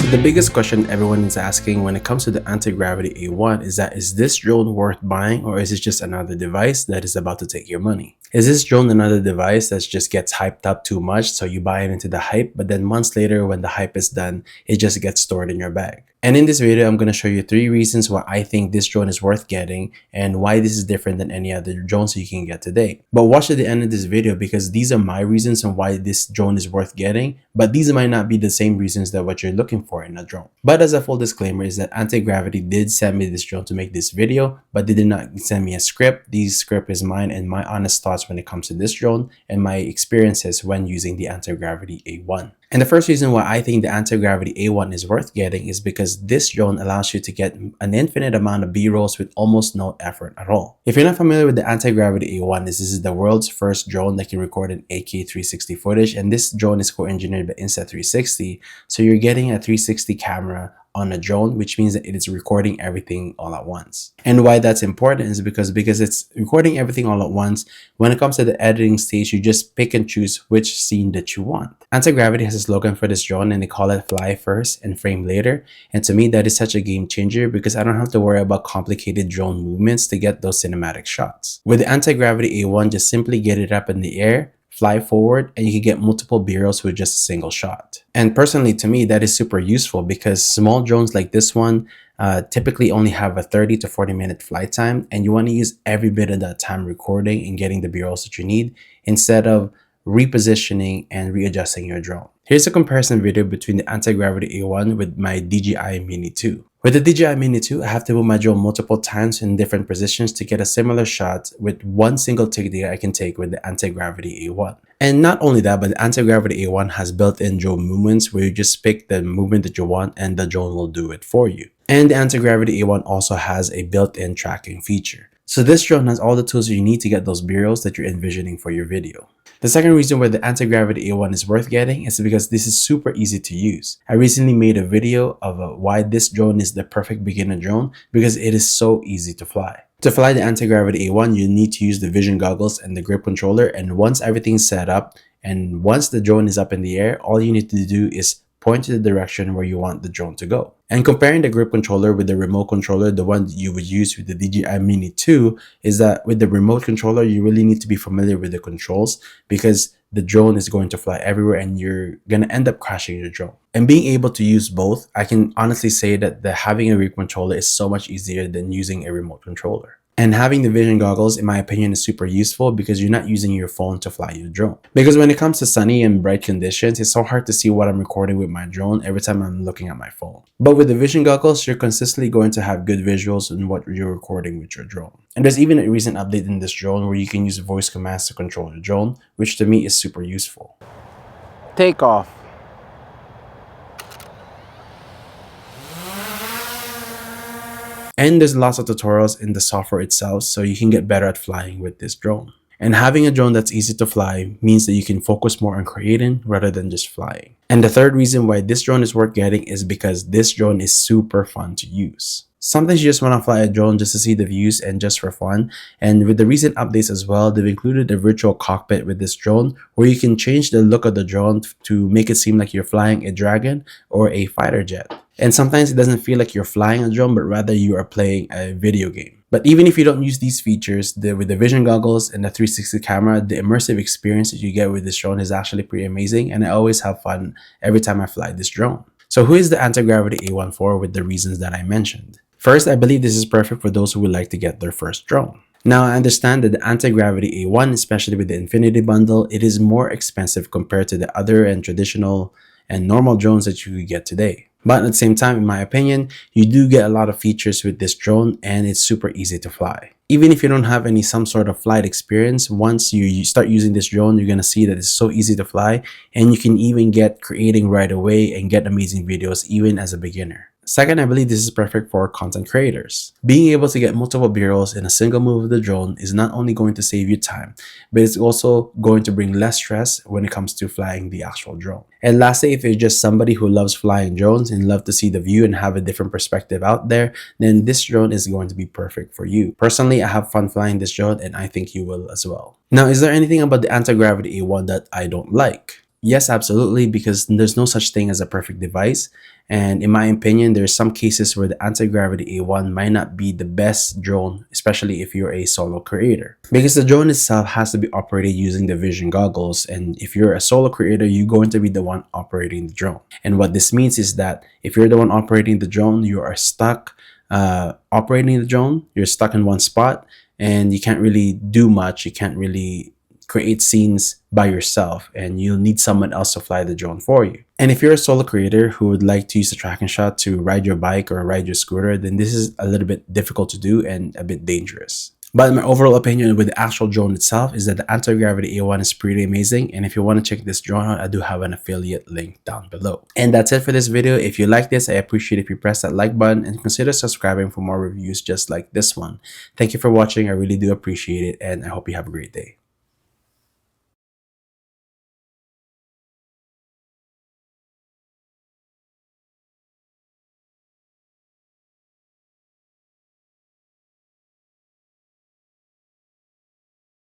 So the biggest question everyone is asking when it comes to the Antigravity A1 is that, is this drone worth buying, or is it just another device that is about to take your money? Is this drone another device that just gets hyped up too much, so you buy it into the hype, but then months later when the hype is done, it just gets stored in your bag? And in this video, I'm going to show you 3 reasons why I think this drone is worth getting and why this is different than any other drones you can get today. But watch at the end of this video, because these are my reasons on why this drone is worth getting, but these might not be the same reasons that what you're looking for in a drone. But as a full disclaimer is that Antigravity did send me this drone to make this video, but they did not send me a script. This script is mine and my honest thoughts when it comes to this drone and my experiences when using the Antigravity A1. And the first reason why I think the Antigravity A1 is worth getting is because this drone allows you to get an infinite amount of B-rolls with almost no effort at all. If you're not familiar with the Antigravity A1, this is the world's first drone that can record an 8K 360 footage, and this drone is co-engineered by Insta360, so you're getting a 360 camera on a drone, which means that it is recording everything all at once. And why that's important is because it's recording everything all at once. When it comes to the editing stage, you just pick and choose which scene that you want. Antigravity has a slogan for this drone and they call it "Fly first and frame later." And to me, that is such a game changer because I don't have to worry about complicated drone movements to get those cinematic shots. With the Antigravity A1, just simply get it up in the air, fly forward, and you can get multiple B-rolls with just a single shot. And personally, to me, that is super useful because small drones like this one typically only have a 30 to 40 minute flight time, and you want to use every bit of that time recording and getting the B-rolls that you need instead of repositioning and readjusting your drone. Here's a comparison video between the Antigravity A1 with my DJI Mini 2. With the DJI Mini 2, I have to move my drone multiple times in different positions to get a similar shot with one single take that I can take with the Antigravity A1. And not only that, but the Antigravity A1 has built-in drone movements where you just pick the movement that you want and the drone will do it for you. And the Antigravity A1 also has a built-in tracking feature. So this drone has all the tools you need to get those B-rolls that you're envisioning for your video. The second reason why the Antigravity A1 is worth getting is because this is super easy to use. I recently made a video of why this drone is the perfect beginner drone because it is so easy to fly. To fly the Antigravity A1, you need to use the vision goggles and the grip controller, and once everything's set up and once the drone is up in the air, all you need to do is point to the direction where you want the drone to go. And comparing the grip controller with the remote controller, the one that you would use with the DJI Mini 2, is that with the remote controller, you really need to be familiar with the controls because the drone is going to fly everywhere and you're going to end up crashing your drone. And being able to use both, I can honestly say that having a grip controller is so much easier than using a remote controller. And having the vision goggles, in my opinion, is super useful because you're not using your phone to fly your drone. Because when it comes to sunny and bright conditions, it's so hard to see what I'm recording with my drone every time I'm looking at my phone. But with the vision goggles, you're consistently going to have good visuals in what you're recording with your drone. And there's even a recent update in this drone where you can use voice commands to control your drone, which to me is super useful. Take off. And there's lots of tutorials in the software itself, so you can get better at flying with this drone. And having a drone that's easy to fly means that you can focus more on creating rather than just flying. And the third reason why this drone is worth getting is because this drone is super fun to use. Sometimes you just want to fly a drone just to see the views and just for fun. And with the recent updates as well, they've included a virtual cockpit with this drone where you can change the look of the drone to make it seem like you're flying a dragon or a fighter jet. And sometimes it doesn't feel like you're flying a drone, but rather you are playing a video game. But even if you don't use these features, with the vision goggles and the 360 camera, the immersive experience that you get with this drone is actually pretty amazing. And I always have fun every time I fly this drone. So who is the Antigravity A1 for with the reasons that I mentioned? First, I believe this is perfect for those who would like to get their first drone. Now, I understand that the Antigravity A1, especially with the Infinity Bundle, it is more expensive compared to the other and traditional and normal drones that you could get today. But at the same time, in my opinion, you do get a lot of features with this drone and it's super easy to fly. Even if you don't have some sort of flight experience, once you start using this drone, you're going to see that it's so easy to fly and you can even get creating right away and get amazing videos even as a beginner. Second, I believe this is perfect for content creators. Being able to get multiple B-rolls in a single move of the drone is not only going to save you time, but it's also going to bring less stress when it comes to flying the actual drone. And lastly, if you're just somebody who loves flying drones and love to see the view and have a different perspective out there, then this drone is going to be perfect for you. Personally, I have fun flying this drone and I think you will as well. Now, is there anything about the Antigravity A1 that I don't like? Yes, absolutely, because there's no such thing as a perfect device. And in my opinion, there's some cases where the Antigravity A1 might not be the best drone, especially if you're a solo creator. Because the drone itself has to be operated using the vision goggles. And if you're a solo creator, you're going to be the one operating the drone. And what this means is that if you're the one operating the drone, you are stuck operating the drone. You're stuck in one spot and you can't really do much. You can't really create scenes by yourself, and you'll need someone else to fly the drone for you. And if you're a solo creator who would like to use the tracking shot to ride your bike or ride your scooter, then this is a little bit difficult to do and a bit dangerous. But my overall opinion with the actual drone itself is that the Antigravity A1 is pretty amazing. And if you want to check this drone out, I do have an affiliate link down below. And that's it for this video. If you like this, I appreciate if you press that like button and consider subscribing for more reviews just like this one. Thank you for watching. I really do appreciate it, and I hope you have a great day.